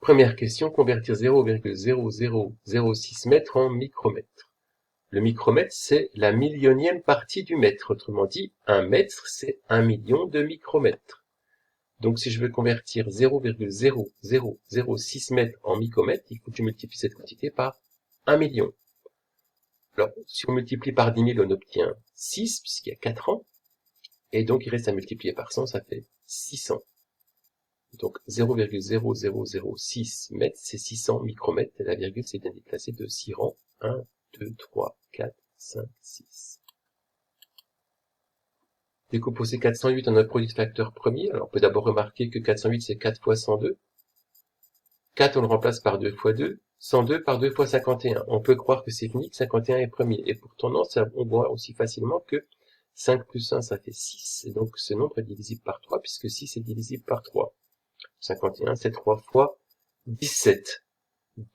Première question, convertir 0,0006 mètres en micromètres. Le micromètre, c'est la millionième partie du mètre. Autrement dit, un mètre, c'est 1 million de micromètres. Donc, si je veux convertir 0,0006 mètres en micromètres, il faut que je multiplie cette quantité par 1 million. Alors, si on multiplie par 10 000, on obtient 6, puisqu'il y a 4 ans. Et donc, il reste à multiplier par 100, ça fait 600. Donc, 0,0006 mètres, c'est 600 micromètres. Et la virgule, c'est bien déplacé de 6 rangs. 1, 2, 3, 4, 5, 6. Décomposer 408 en un produit de facteurs premiers. Alors, on peut d'abord remarquer que 408, c'est 4 fois 102. 4, on le remplace par 2 fois 2. 102 par 2 fois 51. On peut croire que c'est fini, que 51 est premier. Et pourtant, non, on voit aussi facilement que 5 plus 1, ça fait 6. Et donc, ce nombre est divisible par 3, puisque 6 est divisible par 3. 51, c'est 3 fois 17.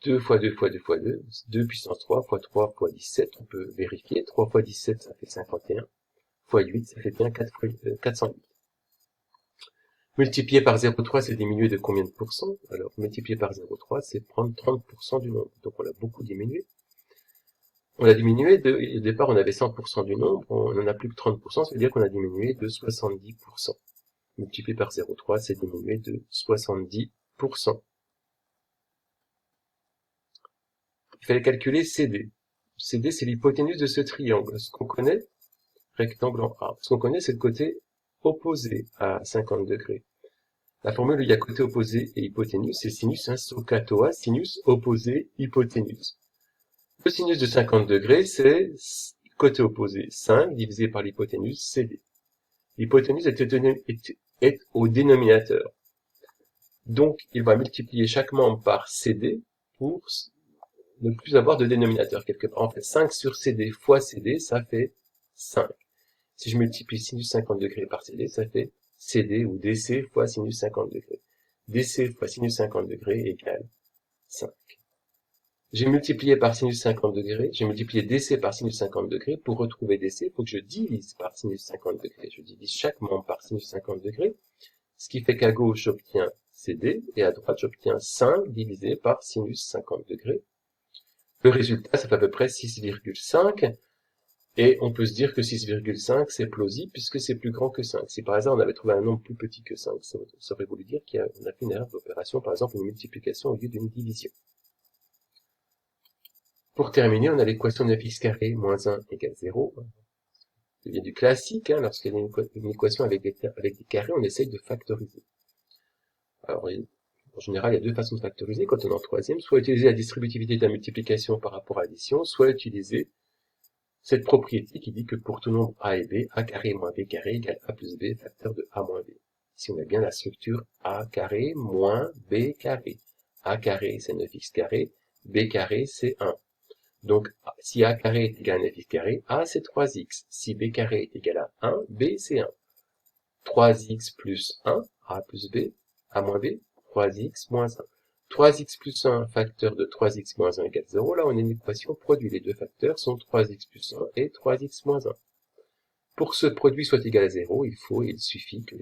2 fois 2 fois 2 fois 2, 2 puissance 3 fois 3 fois 17, on peut vérifier. 3 fois 17, ça fait 51. Fois 8, ça fait bien 408. Multiplier par 0,3, c'est diminuer de combien de pourcents? Alors, multiplier par 0,3, c'est prendre 30% du nombre. Donc, on l'a beaucoup diminué. On l'a diminué au départ, on avait 100% du nombre, on n'en a plus que 30%, ça veut dire qu'on a diminué de 70%. Multiplié par 0,3, c'est diminué de 70%. Il fallait calculer CD. CD, c'est l'hypoténuse de ce triangle. Ce qu'on connaît, rectangle en A. Ce qu'on connaît, c'est le côté opposé à 50 degrés. La formule où il y a côté opposé et hypoténuse, c'est sinus, SOHCAHTOA, sinus opposé, hypoténuse. Le sinus de 50 degrés, c'est côté opposé 5 divisé par l'hypoténuse CD. L'hypoténuse est au dénominateur. Donc, il va multiplier chaque membre par CD pour ne plus avoir de dénominateur quelque part. En fait, 5 sur CD fois CD, ça fait 5. Si je multiplie sinus 50 degrés par CD, ça fait CD ou DC fois sinus 50 degrés. DC fois sinus 50 degrés égale 5. J'ai multiplié par sinus 50 degrés, j'ai multiplié DC par sinus 50 degrés. Pour retrouver DC, il faut que je divise par sinus 50 degrés. Je divise chaque membre par sinus 50 degrés, ce qui fait qu'à gauche, j'obtiens CD, et à droite, j'obtiens 5 divisé par sinus 50 degrés. Le résultat, ça fait à peu près 6,5, et on peut se dire que 6,5, c'est plausible, puisque c'est plus grand que 5. Si par hasard, on avait trouvé un nombre plus petit que 5, ça aurait voulu dire qu'on a fait une erreur d'opération, par exemple une multiplication au lieu d'une division. Pour terminer, on a l'équation de x carré moins 1 égale 0. Ça vient du classique, lorsqu'il y a une équation avec des carrés, on essaye de factoriser. Alors, en général, il y a deux façons de factoriser quand on est en troisième, soit utiliser la distributivité de la multiplication par rapport à l'addition, soit utiliser cette propriété qui dit que pour tout nombre a et b, a carré moins b carré égale a plus b facteur de a moins b. Ici, on a bien la structure a carré moins b carré. A carré, c'est 9x carré, b carré, c'est 1. Donc, si a carré est égal à 9x carré, a c'est 3x. Si b carré est égal à 1, b c'est 1. 3x plus 1, a plus b, a moins b, 3x moins 1. 3x plus 1, facteur de 3x moins 1 égale 0. Là, on a une équation produit. Les deux facteurs sont 3x plus 1 et 3x moins 1. Pour que ce produit soit égal à 0, il suffit que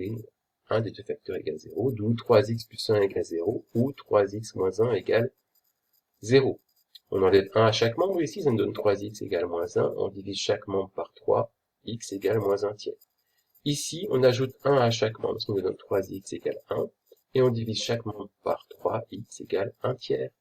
un des deux facteurs égale 0, d'où 3x plus 1 égale 0, ou 3x moins 1 égale 0. On enlève 1 à chaque membre, ici ça nous donne 3x égale moins 1, on divise chaque membre par 3, x égale moins 1 tiers. Ici, on ajoute 1 à chaque membre, ce qui nous donne 3x égale 1, et on divise chaque membre par 3, x égale 1 tiers.